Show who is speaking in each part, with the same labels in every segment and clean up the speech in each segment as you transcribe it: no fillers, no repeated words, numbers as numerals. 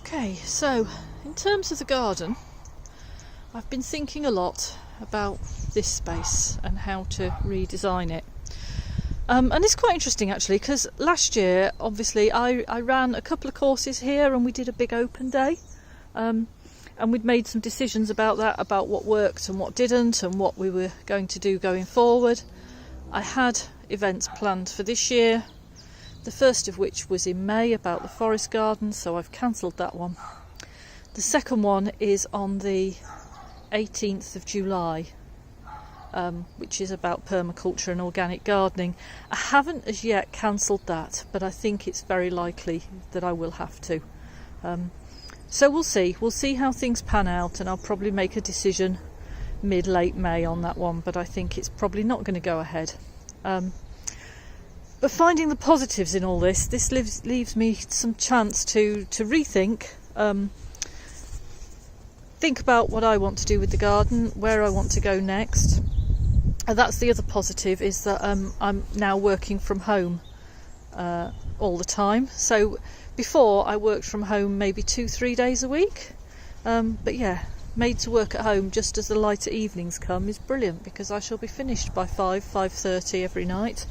Speaker 1: Okay, so in terms of the garden, I've been thinking a lot about this space and how to redesign it. And it's quite interesting actually, because last year obviously I ran a couple of courses here and we did a big open day, and we'd made some decisions about that, about what worked and what didn't and what we were going to do going forward. I had events planned for this year, the first of which was in May about the forest garden, so I've cancelled that one. The second one is on the 18th of July, which is about permaculture and organic gardening. I haven't as yet cancelled that, but I think it's very likely that I will have to. So we'll see how things pan out, and I'll probably make a decision mid-late May on that one, but I think it's probably not going to go ahead. But finding the positives in all this leaves me some chance to rethink, think about what I want to do with the garden, where I want to go next. And that's the other positive, is that I'm now working from home all the time. So before I worked from home maybe 2-3 days a week, but yeah, made to work at home just as the lighter evenings come is brilliant, because I shall be finished by 5:30 every night.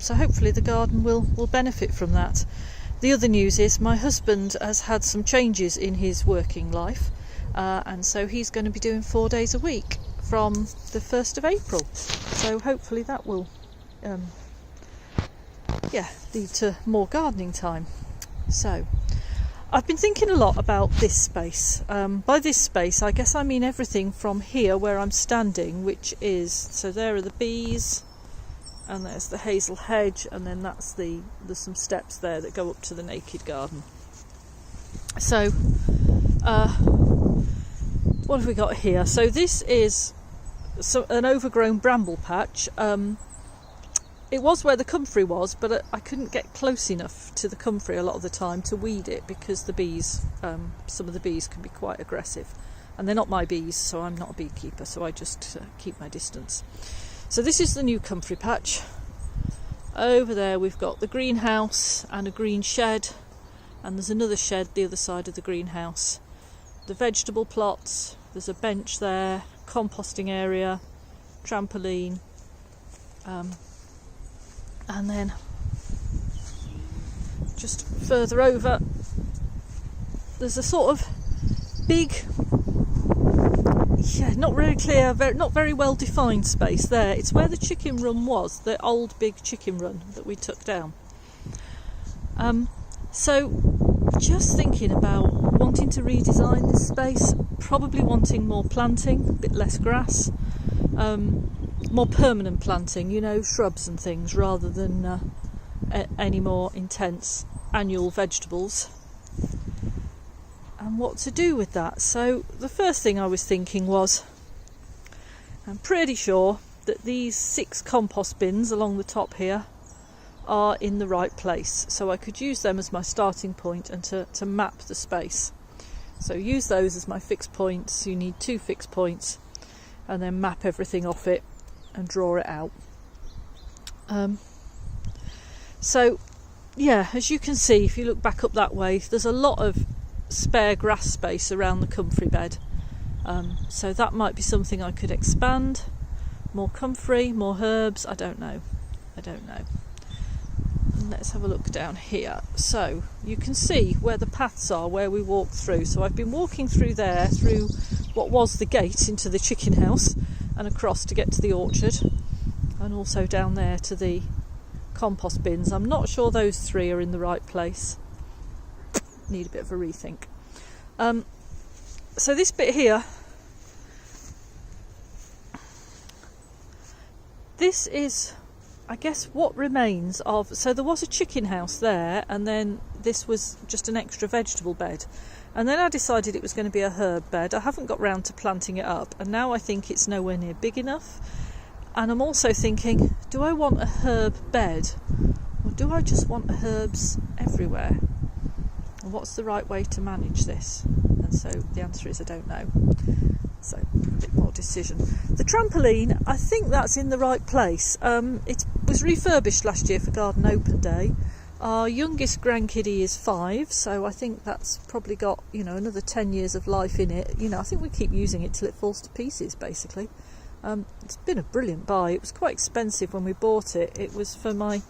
Speaker 1: So hopefully the garden will benefit from that. The other news is my husband has had some changes in his working life, and so he's going to be doing 4 days a week from the 1st of April. So hopefully that will lead to more gardening time. So I've been thinking a lot about this space. By this space I guess I mean everything from here where I'm standing, which is, so there are the bees, and there's the hazel hedge, and then there's some steps there that go up to the naked garden. So what have we got here? So this is an overgrown bramble patch. It was where the comfrey was, but I couldn't get close enough to the comfrey a lot of the time to weed it, because the bees, some of the bees can be quite aggressive, and they're not my bees, so I'm not a beekeeper, so I just keep my distance. So this is the new comfrey patch. Over there we've got the greenhouse and a green shed, and there's another shed the other side of the greenhouse. The vegetable plots, there's a bench there, composting area, trampoline, and then just further over there's a sort of big, not very clear, not very well defined space there. It's where the chicken run was, the old big chicken run that we took down. So just thinking about wanting to redesign this space, probably wanting more planting, a bit less grass, more permanent planting, shrubs and things, rather than any more intense annual vegetables. And what to do with that. So the first thing I was thinking was, I'm pretty sure that these 6 compost bins along the top here are in the right place, so I could use them as my starting point and to map the space. So use those as my fixed points. You need 2 fixed points, and then map everything off it and draw it out. So yeah, as you can see, if you look back up that way, there's a lot of spare grass space around the comfrey bed, so that might be something I could expand. More comfrey, more herbs, I don't know. And let's have a look down here. So you can see where the paths are, where we walked through. So I've been walking through there, through what was the gate into the chicken house, and across to get to the orchard, and also down there to the compost bins. I'm not sure those 3 are in the right place. Need a bit of a rethink. So this bit here, this is, I guess, what remains of, so there was a chicken house there, and then this was just an extra vegetable bed, and then I decided it was going to be a herb bed. I haven't got round to planting it up, and now I think it's nowhere near big enough. And I'm also thinking, do I want a herb bed, or do I just want herbs everywhere? And what's the right way to manage this? And so the answer is I don't know. So a bit more decision. The trampoline, I think that's in the right place. It was refurbished last year for Garden Open Day, Our youngest grandkiddie is 5, so I think that's probably got, you know, another 10 years of life in it. You know, I think we keep using it till it falls to pieces, basically. It's been a brilliant buy. It was quite expensive when we bought it. It was for my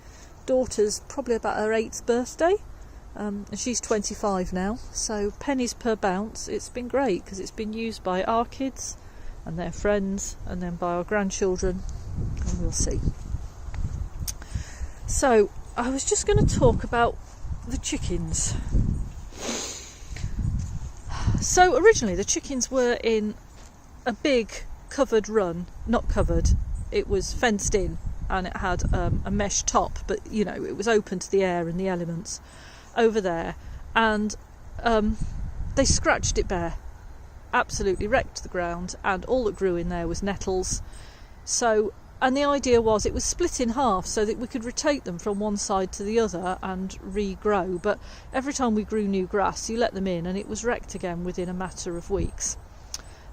Speaker 1: daughter's, probably about her 8th birthday, and she's 25 now, so pennies per bounce. It's been great because it's been used by our kids and their friends, and then by our grandchildren, and we'll see. So I was just going to talk about the chickens. So originally the chickens were in a big covered run, not covered, it was fenced in, and it had a mesh top, but you know, it was open to the air and the elements over there, and they scratched it bare, absolutely wrecked the ground, and all that grew in there was nettles. So, and the idea was it was split in half so that we could rotate them from one side to the other and regrow, but every time we grew new grass you let them in and it was wrecked again within a matter of weeks.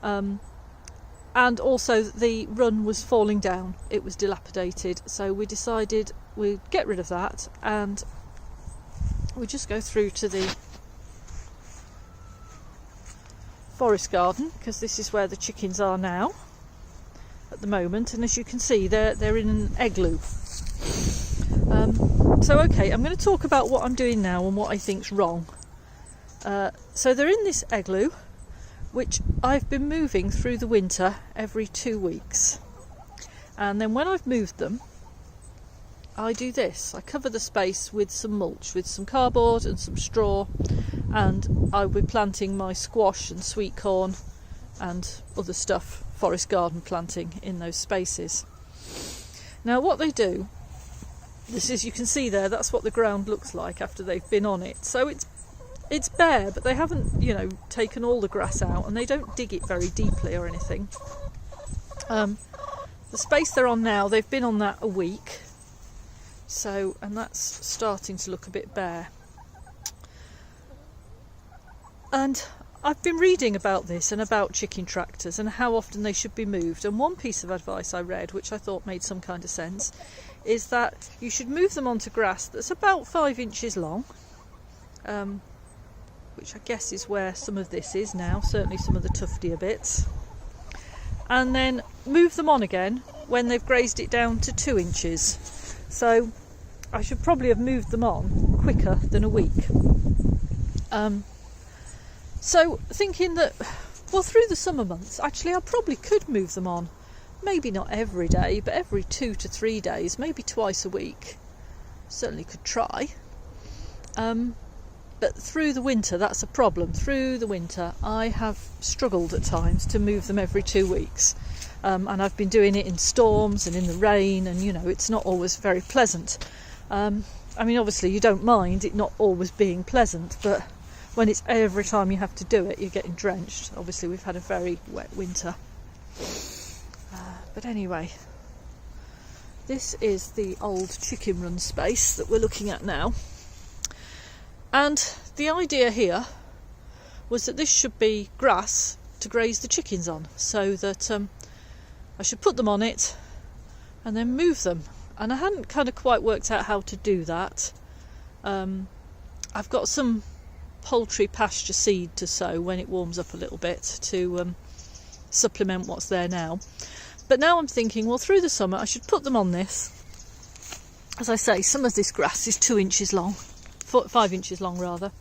Speaker 1: And also the run was falling down, it was dilapidated, so we decided we'd get rid of that and we'd just go through to the forest garden, because this is where the chickens are now at the moment, and as you can see they're in an igloo. So okay, I'm going to talk about what I'm doing now and what I think's wrong. So they're in this igloo, which I've been moving through the winter every 2 weeks, and then when I've moved them I do this. I cover the space with some mulch, with some cardboard and some straw, and I'll be planting my squash and sweet corn and other stuff, forest garden planting, in those spaces. Now what they do, this is, you can see there, that's what the ground looks like after they've been on it. So it's bare, but they haven't, you know, taken all the grass out, and they don't dig it very deeply or anything. The space they're on now, they've been on that a week, so, and that's starting to look a bit bare. And I've been reading about this and about chicken tractors and how often they should be moved, and one piece of advice I read, which I thought made some kind of sense, is that you should move them onto grass that's about 5 inches long, which I guess is where some of this is now, certainly some of the tuftier bits, and then move them on again when they've grazed it down to 2 inches. So I should probably have moved them on quicker than a week. So thinking that, well, through the summer months, actually I probably could move them on, maybe not every day, but every 2 to 3 days, maybe twice a week. Certainly could try. But through the winter, that's a problem. Through the winter, I have struggled at times to move them every 2 weeks. And I've been doing it in storms and in the rain, and you know, it's not always very pleasant. I mean, obviously you don't mind it not always being pleasant, but when it's every time you have to do it, you're getting drenched. Obviously we've had a very wet winter. But anyway, this is the old chicken run space that we're looking at now. And the idea here was that this should be grass to graze the chickens on, so that I should put them on it and then move them. And I hadn't kind of quite worked out how to do that. I've got some poultry pasture seed to sow when it warms up a little bit to supplement what's there now. But now I'm thinking, well, through the summer I should put them on this. As I say, some of this grass is 2 inches long, 5 inches long rather.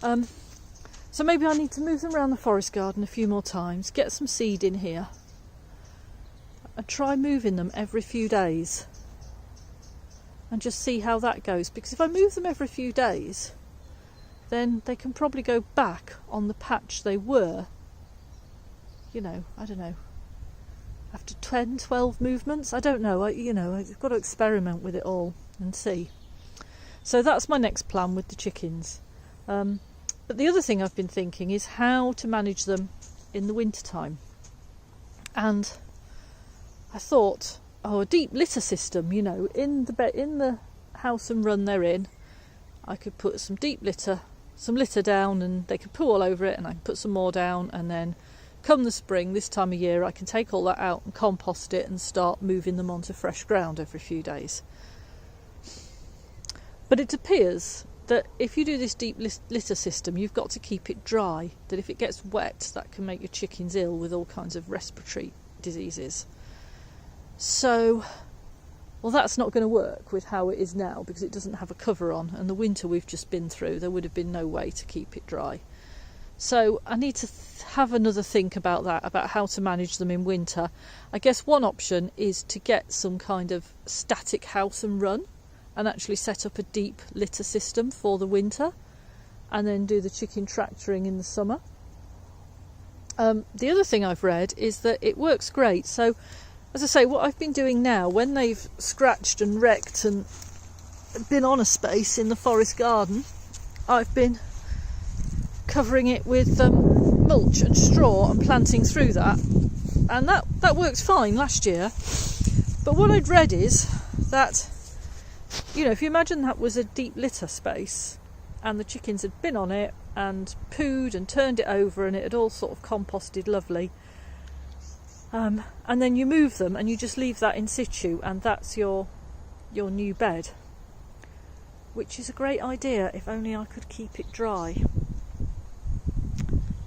Speaker 1: So maybe I need to move them around the forest garden a few more times, get some seed in here, and try moving them every few days and just see how that goes. Because if I move them every few days, then they can probably go back on the patch they were, you know, I don't know, after 10, 12 movements. I don't know, I've got to experiment with it all and see. So that's my next plan with the chickens. But the other thing I've been thinking is how to manage them in the winter time. And I thought, a deep litter system, you know, in the house and run they're in, I could put some litter down, and they could poo all over it, and I can put some more down, and then come the spring, this time of year, I can take all that out and compost it and start moving them onto fresh ground every few days. But it appears that if you do this deep litter system, you've got to keep it dry, that if it gets wet, that can make your chickens ill with all kinds of respiratory diseases. So, well, that's not going to work with how it is now, because it doesn't have a cover on, and the winter we've just been through, there would have been no way to keep it dry. So I need to have another think about that, about how to manage them in winter. I guess one option is to get some kind of static house and run, and actually set up a deep litter system for the winter, and then do the chicken tractoring in the summer. The other thing I've read is that it works great. So, as I say, what I've been doing now, when they've scratched and wrecked and been on a space in the forest garden, I've been covering it with mulch and straw and planting through that, and that worked fine last year. But what I'd read is that, you know, if you imagine that was a deep litter space and the chickens had been on it and pooed and turned it over and it had all sort of composted lovely, and then you move them and you just leave that in situ, and that's your new bed, which is a great idea if only I could keep it dry.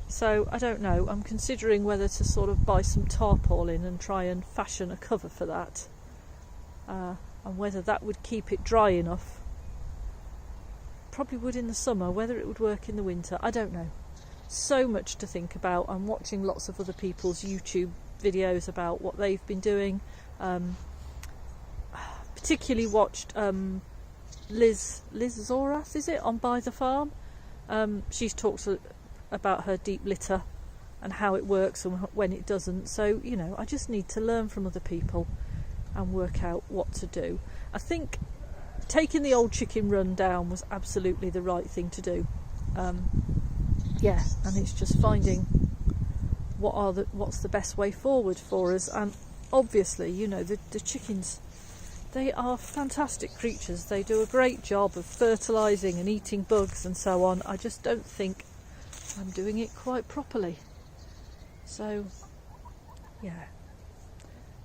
Speaker 1: So I don't know, I'm considering whether to sort of buy some tarpaulin and try and fashion a cover for that, and whether that would keep it dry enough. Probably would in the summer. Whether it would work in the winter, I don't know. So much to think about. I'm watching lots of other people's YouTube videos about what they've been doing. Particularly watched Liz Zorath, is it, on By the Farm? She's talked about her deep litter and how it works and when it doesn't. So, you know, I just need to learn from other people and work out what to do. I think taking the old chicken run down was absolutely the right thing to do. Yeah, and it's just finding what's the best way forward for us. And obviously, you know, the chickens, they are fantastic creatures. They do a great job of fertilising and eating bugs and so on. I just don't think I'm doing it quite properly. So, yeah,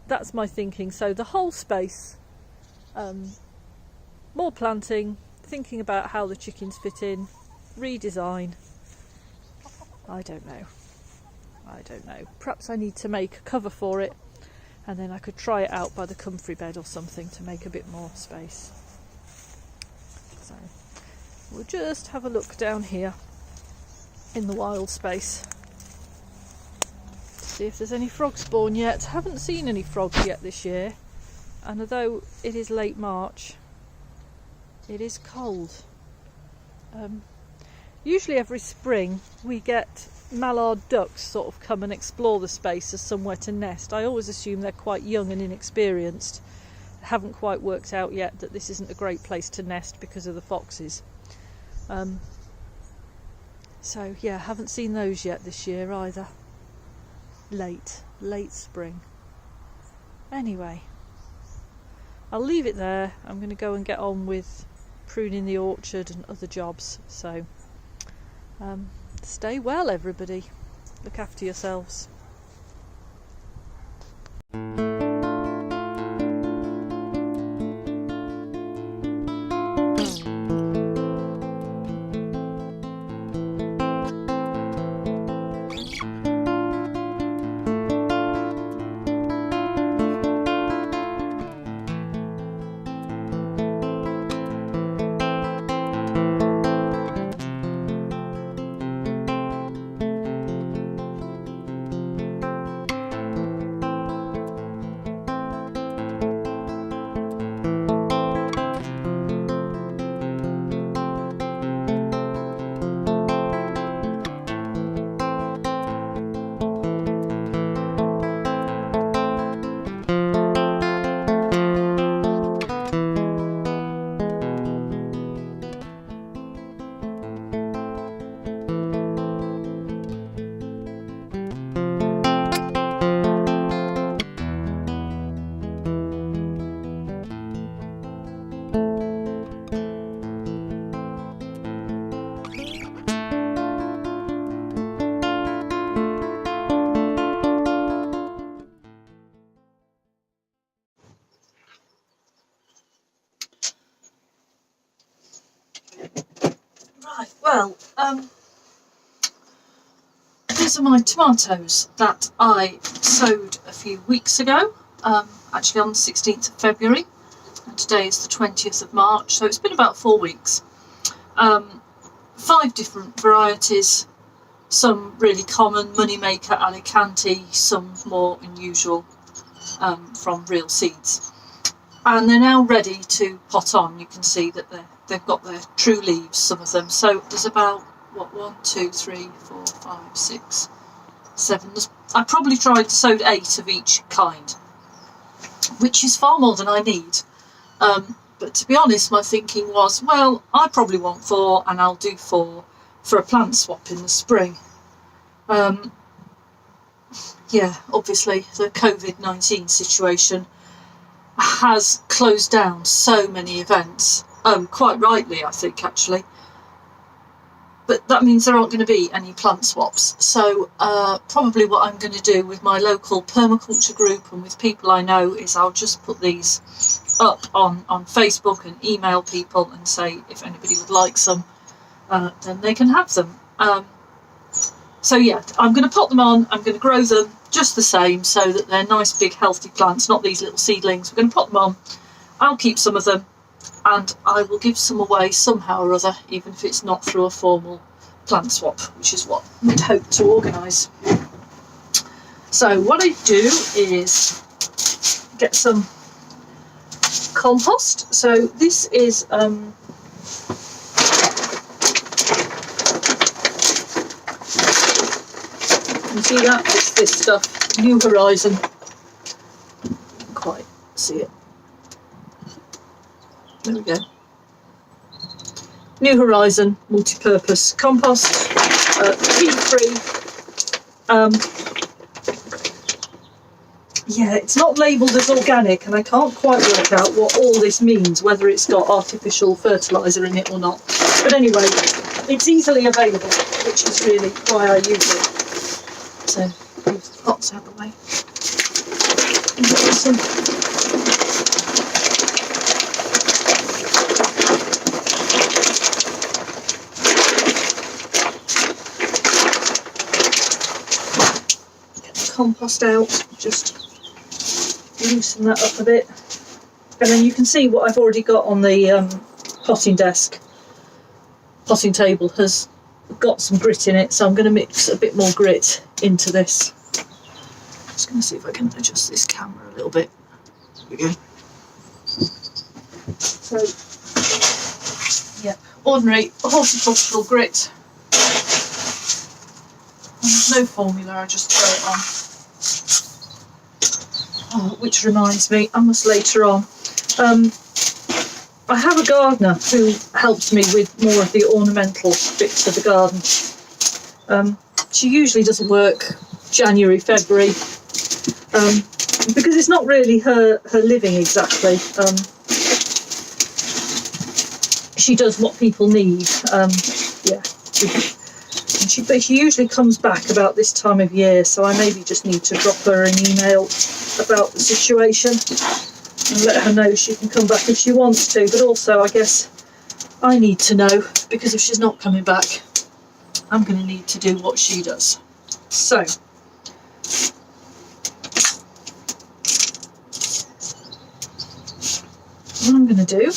Speaker 1: that's my thinking. So the whole space, more planting, thinking about how the chickens fit in, redesign. I don't know. Perhaps I need to make a cover for it, and then I could try it out by the comfrey bed or something to make a bit more space. So we'll just have a look down here in the wild space to see if there's any frog spawn yet. Haven't seen any frogs yet this year, and although it is late March, it is cold. Usually every spring we get mallard ducks sort of come and explore the space as somewhere to nest. I always assume they're quite young and inexperienced. Haven't quite worked out yet that this isn't a great place to nest because of the foxes. So yeah, haven't seen those yet this year either. Late spring. Anyway, I'll leave it there. I'm going to go and get on with pruning the orchard and other jobs. So stay well, everybody. Look after yourselves. Well, these are my tomatoes that I sowed a few weeks ago, actually on the 16th of February, and today is the 20th of March, so it's been about 4 weeks. 5 different varieties, some really common, Moneymaker, Alicante, some more unusual, from real seeds. And they're now ready to pot on. You can see that they've got their true leaves, some of them. So there's about, 1, 2, 3, 4, 5, 6, 7. I probably sowed 8 of each kind, which is far more than I need. But to be honest, my thinking was, well, I probably want 4 and I'll do 4 for a plant swap in the spring. Yeah, obviously the COVID-19 situation has closed down so many events, quite rightly I think actually, but that means there aren't going to be any plant swaps. So probably what I'm going to do with my local permaculture group and with people I know is I'll just put these up on Facebook and email people and say if anybody would like some, then they can have them. So yeah, I'm going to pot them on, I'm going to grow them just the same so that they're nice big healthy plants, not these little seedlings. We're going to pot them on, I'll keep some of them, and I will give some away somehow or other, even if it's not through a formal plant swap, which is what we'd hope to organise. So what I do is get some compost. So this is you see that? It's this stuff, New Horizon. Can't quite see it. There we go. New Horizon multi-purpose compost, peat-free. Yeah, it's not labelled as organic, and I can't quite work out what all this means, whether it's got artificial fertiliser in it or not. But anyway, it's easily available, which is really why I use it. So move the pots out of the way. Get the compost out, just loosen that up a bit. And then you can see what I've already got on the potting table has got some grit in it, so I'm going to mix a bit more grit into this. Just going to see if I can adjust this camera a little bit. There we go. So, yeah, ordinary horticultural grit. And there's no formula, I just throw it on. Oh, which reminds me, I must later on. I have a gardener who helps me with more of the ornamental bits of the garden. She usually doesn't work January, February, because it's not really her living exactly. She does what people need. Yeah, but she usually comes back about this time of year, so I maybe just need to drop her an email about the situation and let her know she can come back if she wants to. But also, I guess I need to know, because if she's not coming back, I'm going to need to do what she does. So, what I'm going to do,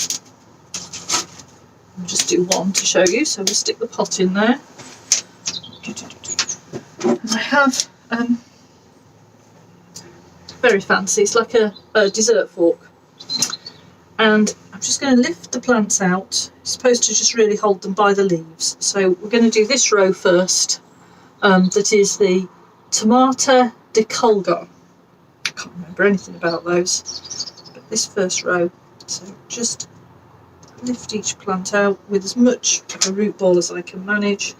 Speaker 1: I'll just do one to show you. So we'll stick the pot in there. And I have very fancy, it's like a dessert fork, and I'm just going to lift the plants out. It's supposed to just really hold them by the leaves. So we're going to do this row first, that is the Tomata de Colgar. I can't remember anything about those, but this first row. So just lift each plant out with as much of a root ball as I can manage.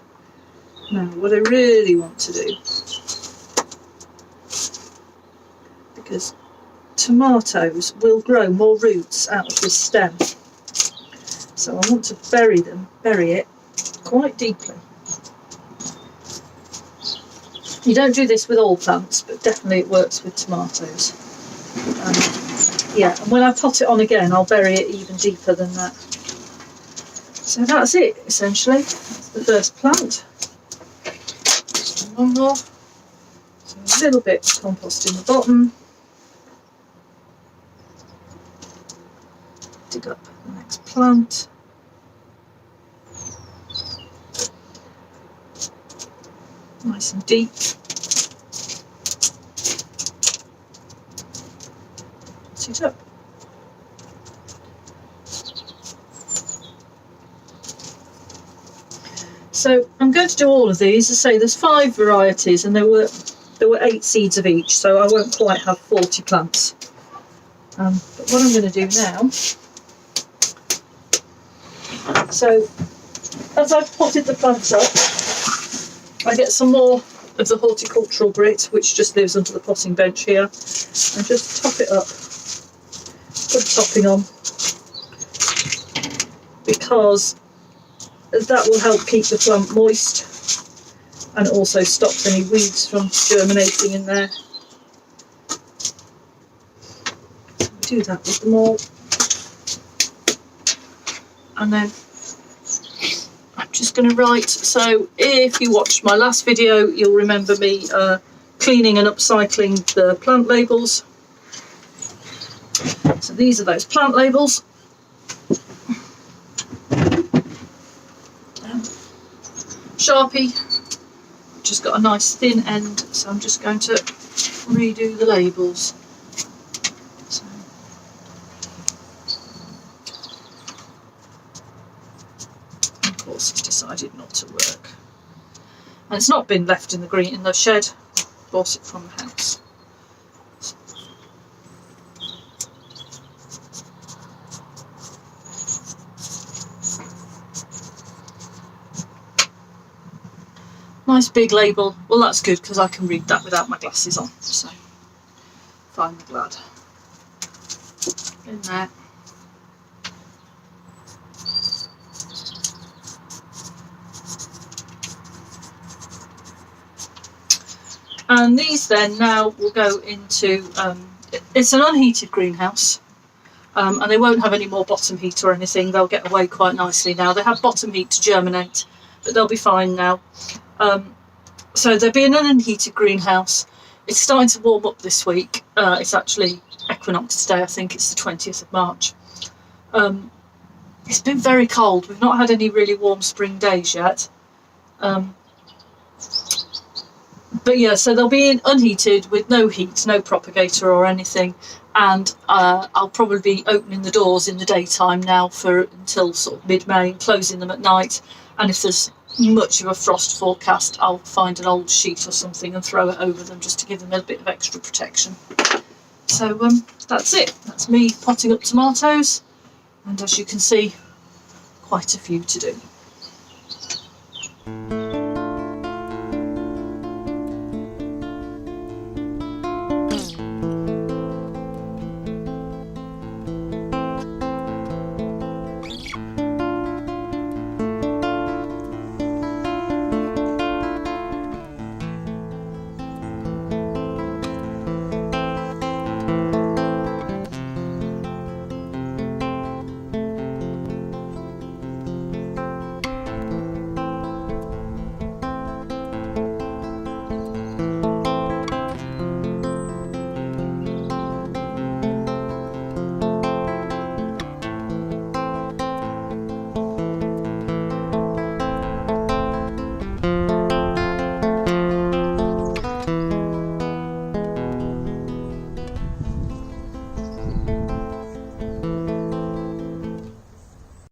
Speaker 1: Now what I really want to do, because tomatoes will grow more roots out of this stem, so I want to bury it quite deeply. You don't do this with all plants, but definitely it works with tomatoes. Yeah, and when I pot it on again, I'll bury it even deeper than that. So that's it, essentially. That's the first plant. Just one more. So a little bit of compost in the bottom. Dig up the next plant. Nice and deep. Pot it up. So I'm going to do all of these. As I say, there's 5 varieties, and there were 8 seeds of each, so I won't quite have 40 plants. But what I'm going to do now, so as I've potted the plants up, I get some more of the horticultural grit, which just lives under the potting bench here, and just top it up, put a topping on, because that will help keep the plant moist and also stops any weeds from germinating in there. So we do that with them all. And then I'm just going to write, so if you watched my last video, you'll remember me cleaning and upcycling the plant labels. So these are those plant labels. Sharpie, just got a nice thin end, so I'm just going to redo the labels. So, of course it's decided not to work, and it's not been left in the shed. Bought it from the house. Nice big label. Well, that's good because I can read that without my glasses on. So, fine, I'm glad. In there. And these then now will go into, it's an unheated greenhouse. And they won't have any more bottom heat or anything. They'll get away quite nicely now. They have bottom heat to germinate, but they'll be fine now. So there'll be an unheated greenhouse. It's starting to warm up this week. It's actually Equinox today. I think it's the 20th of March. It's been very cold. We've not had any really warm spring days yet. But yeah, so they'll be unheated with no heat, no propagator or anything. And I'll probably be opening the doors in the daytime now until sort of mid-May, and closing them at night. And if there's much of a frost forecast, I'll find an old sheet or something and throw it over them just to give them a bit of extra protection. So that's it. That's me potting up tomatoes, and as you can see, quite a few to do.